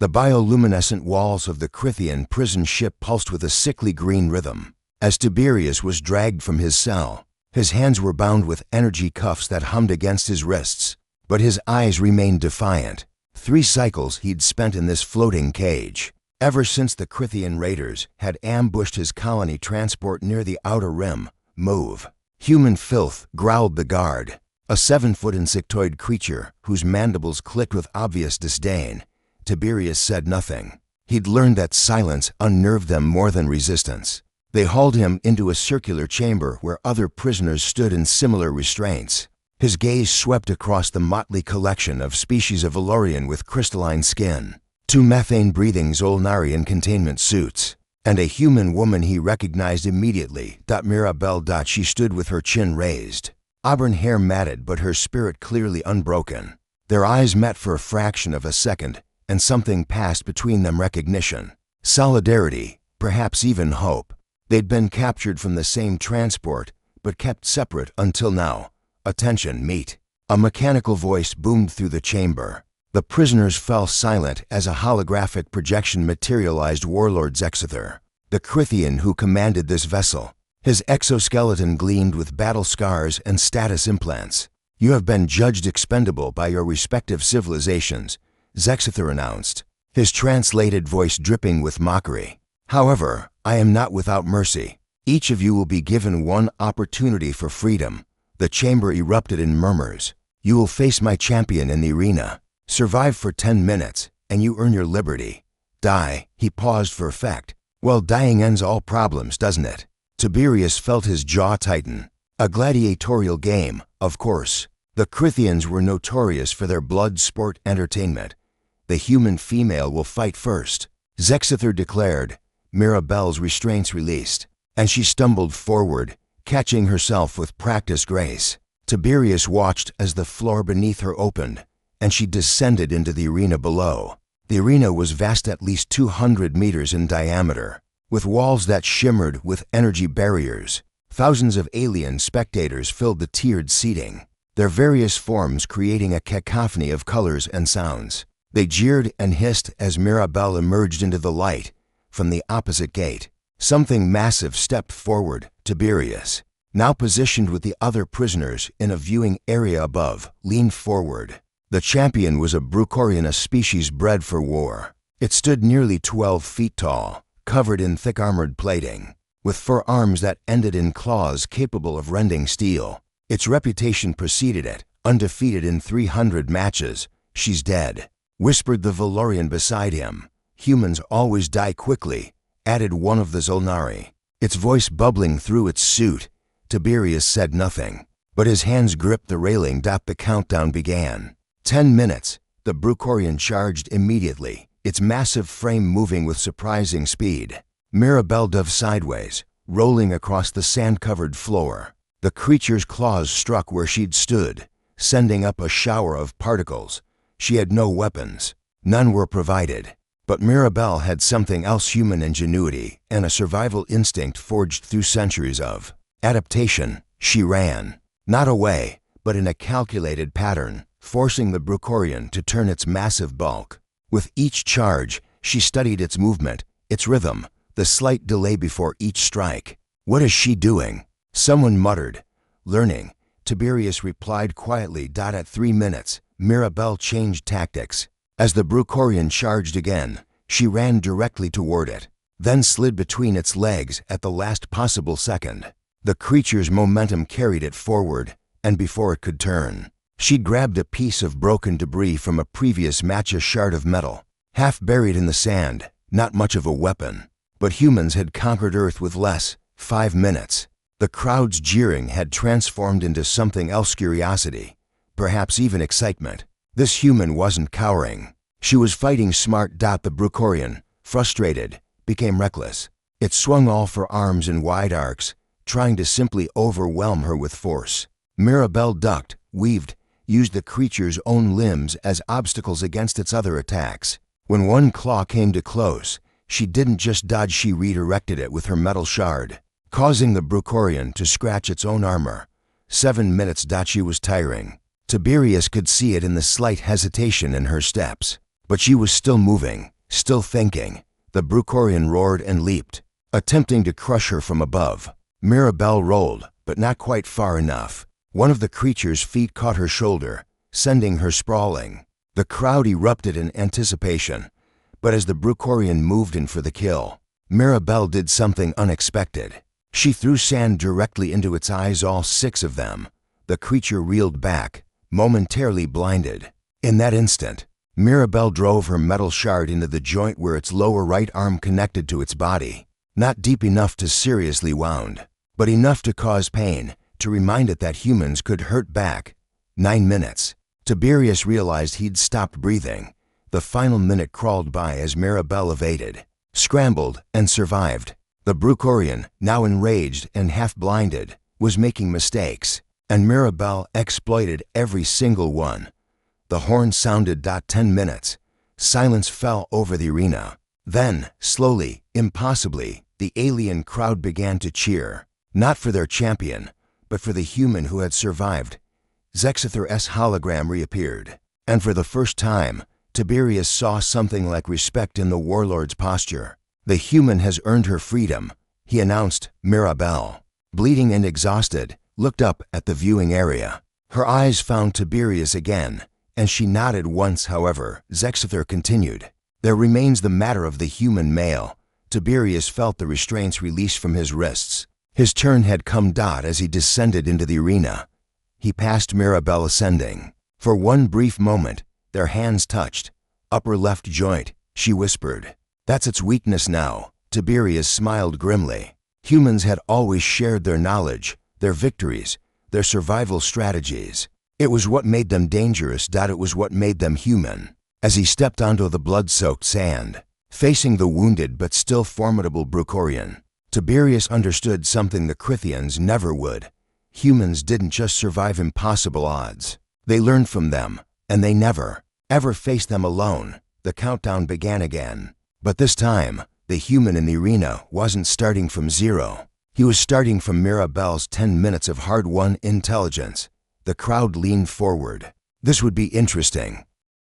The bioluminescent walls of the Crythian prison ship pulsed with a sickly green rhythm. As Tiberius was dragged from his cell, his hands were bound with energy cuffs that hummed against his wrists, but his eyes remained defiant. 3 cycles he'd spent in this floating cage, ever since the Crythian raiders had ambushed his colony transport near the outer rim. "Move." "Human filth," growled the guard, a 7-foot insectoid creature whose mandibles clicked with obvious disdain. Tiberius said nothing. He'd learned that silence unnerved them more than resistance. They hauled him into a circular chamber where other prisoners stood in similar restraints. His gaze swept across the motley collection of species of Valorian with crystalline skin, 2 methane-breathing Zolnari in containment suits, and a human woman he recognized immediately. Mirabelle. She stood with her chin raised, auburn hair matted but her spirit clearly unbroken. Their eyes met for a fraction of a second, and something passed between them: recognition, solidarity, perhaps even hope. They'd been captured from the same transport, but kept separate until now. "Attention, meet." A mechanical voice boomed through the chamber. The prisoners fell silent as a holographic projection materialized Warlord Zexither, the Crythian who commanded this vessel. His exoskeleton gleamed with battle scars and status implants. "You have been judged expendable by your respective civilizations," Zexither announced, his translated voice dripping with mockery. "However, I am not without mercy. Each of you will be given one opportunity for freedom." The chamber erupted in murmurs. "You will face my champion in the arena. Survive for 10 minutes, and you earn your liberty. Die." He paused for effect. "Well, dying ends all problems, doesn't it?" Tiberius felt his jaw tighten. A gladiatorial game, of course. The Crythians were notorious for their blood sport entertainment. "The human female will fight first," Zexither declared. Mirabelle's restraints released, and she stumbled forward, catching herself with practiced grace. Tiberius watched as the floor beneath her opened, and she descended into the arena below. The arena was vast, at least 200 meters in diameter, with walls that shimmered with energy barriers. Thousands of alien spectators filled the tiered seating, their various forms creating a cacophony of colors and sounds. They jeered and hissed as Mirabelle emerged into the light from the opposite gate. Something massive stepped forward. Tiberius, now positioned with the other prisoners in a viewing area above, leaned forward. The champion was a Brucorian, a species bred for war. It stood nearly 12 feet tall, covered in thick armored plating, with forearms that ended in claws capable of rending steel. Its reputation preceded it, undefeated in 300 matches. "She's dead," whispered the Valorian beside him. "Humans always die quickly," added one of the Zolnari, its voice bubbling through its suit. Tiberius said nothing, but his hands gripped the railing. The countdown began. 10 minutes. The Brucorian charged immediately, its massive frame moving with surprising speed. Mirabelle dove sideways, rolling across the sand-covered floor. The creature's claws struck where she'd stood, sending up a shower of particles. She had no weapons. None were provided. But Mirabelle had something else: human ingenuity and a survival instinct forged through centuries of adaptation. She ran, not away, but in a calculated pattern, forcing the Brucorian to turn its massive bulk. With each charge, she studied its movement, its rhythm, the slight delay before each strike. "What is she doing?" someone muttered. "Learning," Tiberius replied quietly. At 3 minutes, Mirabelle changed tactics. As the Brucorian charged again, she ran directly toward it, then slid between its legs at the last possible second. The creature's momentum carried it forward, and before it could turn, she grabbed a piece of broken debris from a previous match, a shard of metal, half buried in the sand. Not much of a weapon, but humans had conquered Earth with less. 5 minutes. The crowd's jeering had transformed into something else: curiosity, perhaps even excitement. This human wasn't cowering. She was fighting smart. The Brucorian, frustrated, became reckless. It swung all forearms in wide arcs, trying to simply overwhelm her with force. Mirabelle ducked, weaved, used the creature's own limbs as obstacles against its other attacks. When one claw came too close, she didn't just dodge, she redirected it with her metal shard, causing the Brucorian to scratch its own armor. 7 minutes. She was tiring. Tiberius could see it in the slight hesitation in her steps. But she was still moving, still thinking. The Bruchorian roared and leaped, attempting to crush her from above. Mirabelle rolled, but not quite far enough. One of the creature's feet caught her shoulder, sending her sprawling. The crowd erupted in anticipation, but as the Bruchorian moved in for the kill, Mirabelle did something unexpected. She threw sand directly into its eyes, all 6 of them. The creature reeled back, momentarily blinded. In that instant, Mirabelle drove her metal shard into the joint where its lower right arm connected to its body. Not deep enough to seriously wound, but enough to cause pain, to remind it that humans could hurt back. 9 minutes. Tiberius realized he'd stopped breathing. The final minute crawled by as Mirabelle evaded, scrambled, and survived. The Bruchorian, now enraged and half-blinded, was making mistakes, and Mirabelle exploited every single one. The horn sounded. 10 minutes. Silence fell over the arena. Then, slowly, impossibly, the alien crowd began to cheer, not for their champion, but for the human who had survived. Zexither's hologram reappeared, and for the first time, Tiberius saw something like respect in the warlord's posture. The human has earned her freedom, he announced. Mirabelle, bleeding and exhausted, looked up at the viewing area. Her eyes found Tiberius again, and she nodded once. However, Zexither continued, "There remains the matter of the human male." Tiberius felt the restraints release from his wrists. His turn had come. As he descended into the arena, he passed Mirabelle, ascending. For one brief moment, their hands touched. "Upper left joint," she whispered. "That's its weakness now." Tiberius smiled grimly. Humans had always shared their knowledge, their victories, their survival strategies. It was what made them dangerous. It was what made them human. As he stepped onto the blood-soaked sand, facing the wounded but still formidable Bruchorian, Tiberius understood something the Crithians never would. Humans didn't just survive impossible odds. They learned from them, and they never, ever faced them alone. The countdown began again. But this time, the human in the arena wasn't starting from zero. He was starting from Mirabelle's 10 minutes of hard-won intelligence. The crowd leaned forward. This would be interesting.